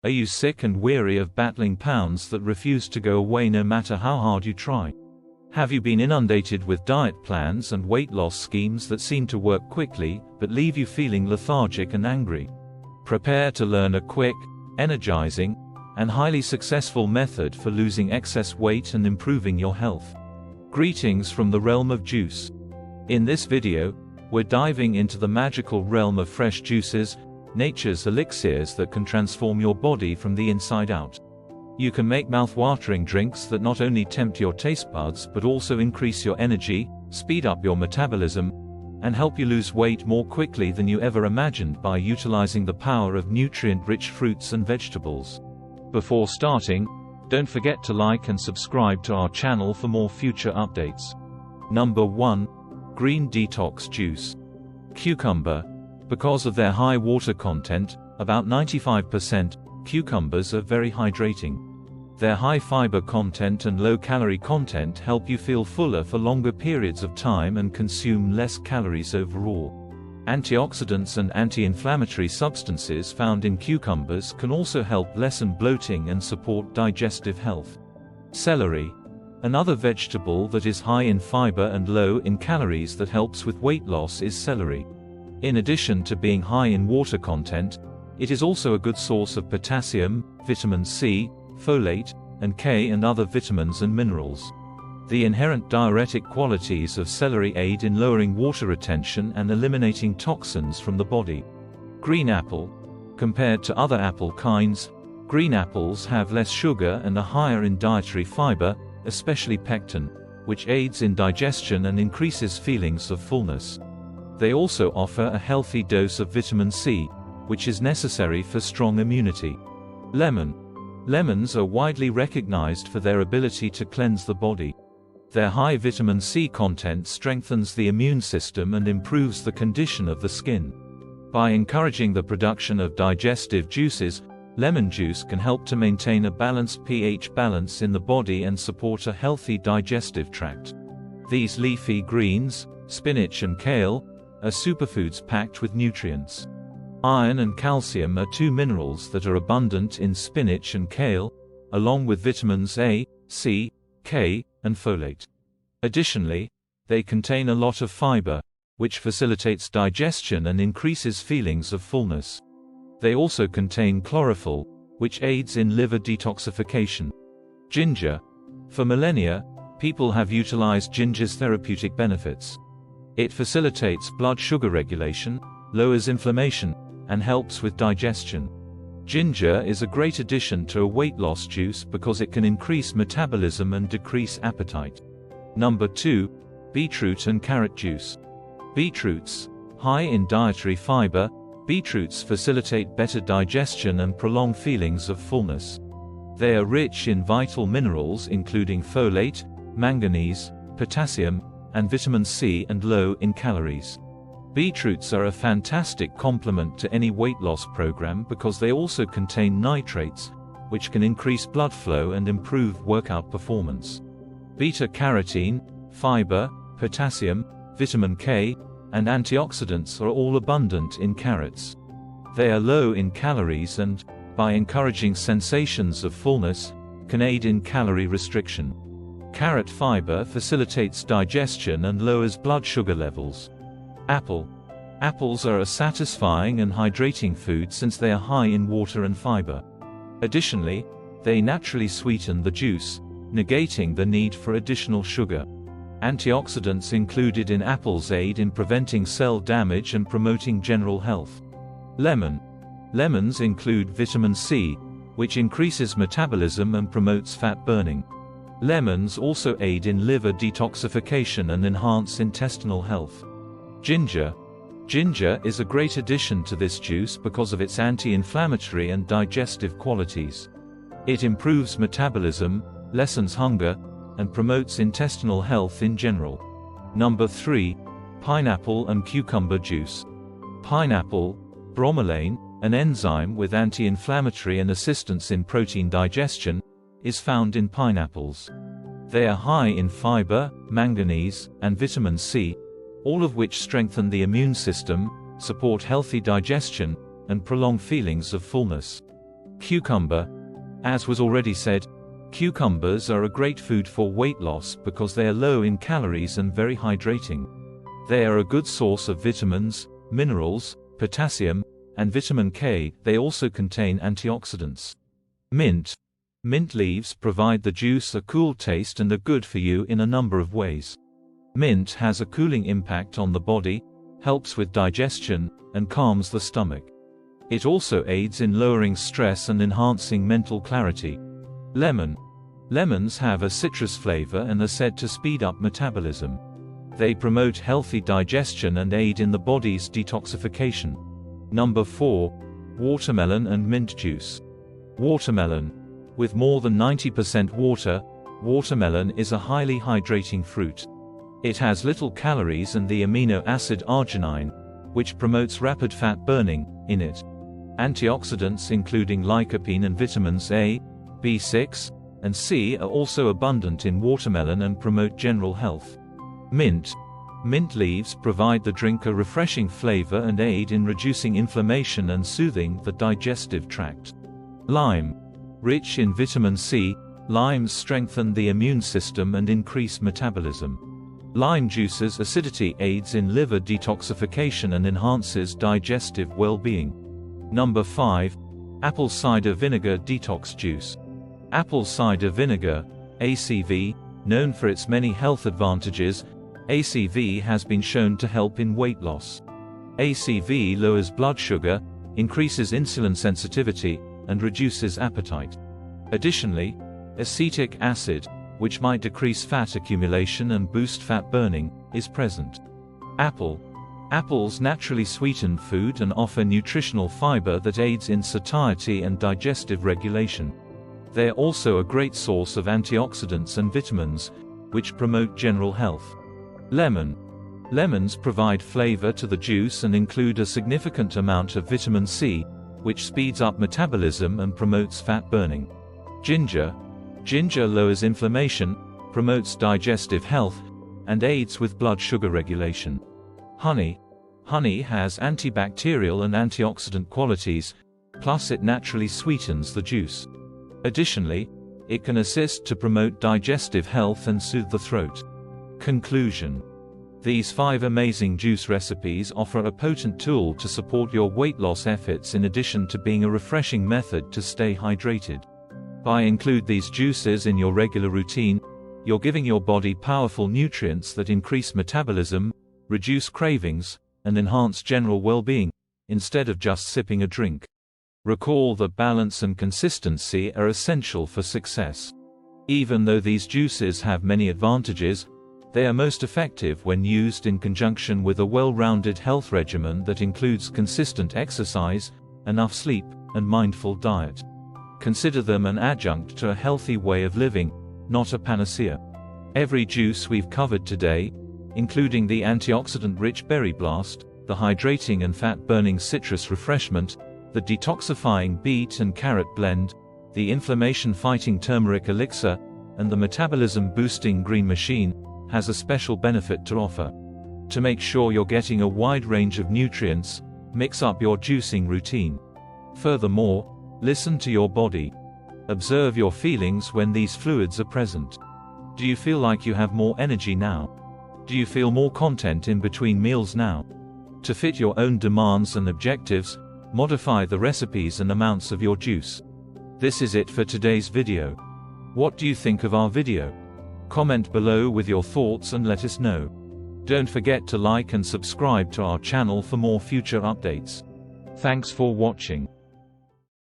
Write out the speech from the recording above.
Are you sick and weary of battling pounds that refuse to go away no matter how hard you try? Have you been inundated with diet plans and weight loss schemes that seem to work quickly, but leave you feeling lethargic and angry? Prepare to learn a quick, energizing, and highly successful method for losing excess weight and improving your health. Greetings from the realm of juice. In this video, we're diving into the magical realm of fresh juices, nature's elixirs that can transform your body from the inside out. You can make mouth-watering drinks that not only tempt your taste buds but also increase your energy, speed up your metabolism, and help you lose weight more quickly than you ever imagined by utilizing the power of nutrient-rich fruits and vegetables. Before starting, don't forget to like and subscribe to our channel for more future updates. Number 1. Green Detox Juice. Cucumber. Because of their high water content, about 95%, cucumbers are very hydrating. Their high fiber content and low calorie content help you feel fuller for longer periods of time and consume less calories overall. Antioxidants and anti-inflammatory substances found in cucumbers can also help lessen bloating and support digestive health. Celery. Another vegetable that is high in fiber and low in calories that helps with weight loss is celery. In addition to being high in water content, it is also a good source of potassium, vitamin C, folate, and K and other vitamins and minerals. The inherent diuretic qualities of celery aid in lowering water retention and eliminating toxins from the body. Green apple. Compared to other apple kinds, green apples have less sugar and are higher in dietary fiber, especially pectin, which aids in digestion and increases feelings of fullness. They also offer a healthy dose of vitamin C, which is necessary for strong immunity. Lemon. Lemons are widely recognized for their ability to cleanse the body. Their high vitamin C content strengthens the immune system and improves the condition of the skin. By encouraging the production of digestive juices, lemon juice can help to maintain a balanced pH balance in the body and support a healthy digestive tract. These leafy greens, spinach and kale, are superfoods packed with nutrients. Iron and calcium are two minerals that are abundant in spinach and kale, along with vitamins A, C, K, and folate. Additionally, they contain a lot of fiber, which facilitates digestion and increases feelings of fullness. They also contain chlorophyll, which aids in liver detoxification. Ginger. For millennia, people have utilized ginger's therapeutic benefits. It facilitates blood sugar regulation, lowers inflammation, and helps with digestion. Ginger is a great addition to a weight loss juice because it can increase metabolism and decrease appetite. Number 2. Beetroot and carrot juice. Beetroots. High in dietary fiber, beetroots facilitate better digestion and prolong feelings of fullness. They are rich in vital minerals including folate, manganese, potassium, and vitamin C and low in calories. Beetroots are a fantastic complement to any weight loss program because they also contain nitrates, which can increase blood flow and improve workout performance. Beta-carotene, fiber, potassium, vitamin K, and antioxidants are all abundant in carrots. They are low in calories and, by encouraging sensations of fullness, can aid in calorie restriction. Carrot fiber facilitates digestion and lowers blood sugar levels. Apple. Apples are a satisfying and hydrating food since they are high in water and fiber. Additionally, they naturally sweeten the juice, negating the need for additional sugar. Antioxidants included in apples aid in preventing cell damage and promoting general health. Lemon. Lemons include vitamin C, which increases metabolism and promotes fat burning. Lemons also aid in liver detoxification and enhance intestinal health. Ginger. Ginger is a great addition to this juice because of its anti-inflammatory and digestive qualities. It improves metabolism, lessens hunger, and promotes intestinal health in general. Number 3. Pineapple and cucumber juice. Pineapple, bromelain, an enzyme with anti-inflammatory and assistance in protein digestion, is found in pineapples. They are high in fiber, manganese, and vitamin C, all of which strengthen the immune system, support healthy digestion, and prolong feelings of fullness. Cucumber. As was already said, cucumbers are a great food for weight loss because they are low in calories and very hydrating. They are a good source of vitamins, minerals, potassium, and vitamin K. They also contain antioxidants. Mint. Mint leaves provide the juice a cool taste and are good for you in a number of ways. Mint has a cooling impact on the body, helps with digestion, and calms the stomach. It also aids in lowering stress and enhancing mental clarity. Lemon. Lemons have a citrus flavor and are said to speed up metabolism. They promote healthy digestion and aid in the body's detoxification. Number 4. Watermelon and mint juice. Watermelon. With more than 90% water, watermelon is a highly hydrating fruit. It has little calories and the amino acid arginine, which promotes rapid fat burning, in it. Antioxidants including lycopene and vitamins A, B6, and C are also abundant in watermelon and promote general health. Mint. Mint leaves provide the drink a refreshing flavor and aid in reducing inflammation and soothing the digestive tract. Lime. Rich in vitamin C, limes strengthen the immune system and increase metabolism. Lime juice's acidity aids in liver detoxification and enhances digestive well-being. Number 5. Apple cider vinegar detox juice. Apple cider vinegar, ACV, known for its many health advantages, ACV has been shown to help in weight loss. ACV lowers blood sugar, increases insulin sensitivity, and reduces appetite. Additionally, acetic acid, which might decrease fat accumulation and boost fat burning, is present. Apple. Apples naturally sweeten food and offer nutritional fiber that aids in satiety and digestive regulation. They are also a great source of antioxidants and vitamins, which promote general health. Lemon. Lemons provide flavor to the juice and include a significant amount of vitamin C, which speeds up metabolism and promotes fat burning. Ginger. Ginger lowers inflammation, promotes digestive health, and aids with blood sugar regulation. Honey. Honey has antibacterial and antioxidant qualities, plus it naturally sweetens the juice. Additionally, it can assist to promote digestive health and soothe the throat. Conclusion. These 5 amazing juice recipes offer a potent tool to support your weight loss efforts in addition to being a refreshing method to stay hydrated. By include these juices in your regular routine, you're giving your body powerful nutrients that increase metabolism, reduce cravings, and enhance general well-being, instead of just sipping a drink. Recall that balance and consistency are essential for success. Even though these juices have many advantages, they are most effective when used in conjunction with a well-rounded health regimen that includes consistent exercise, enough sleep, and mindful diet. Consider them an adjunct to a healthy way of living, not a panacea. Every juice we've covered today, including the antioxidant-rich Berry Blast, the hydrating and fat-burning citrus refreshment, the detoxifying beet and carrot blend, the inflammation-fighting turmeric elixir, and the metabolism-boosting green machine, has a special benefit to offer. To make sure you're getting a wide range of nutrients, mix up your juicing routine. Furthermore, listen to your body. Observe your feelings when these fluids are present. Do you feel like you have more energy now? Do you feel more content in between meals now? To fit your own demands and objectives, modify the recipes and amounts of your juice. This is it for today's video. What do you think of our video? Comment below with your thoughts and let us know. Don't forget to like and subscribe to our channel for more future updates. Thanks for watching.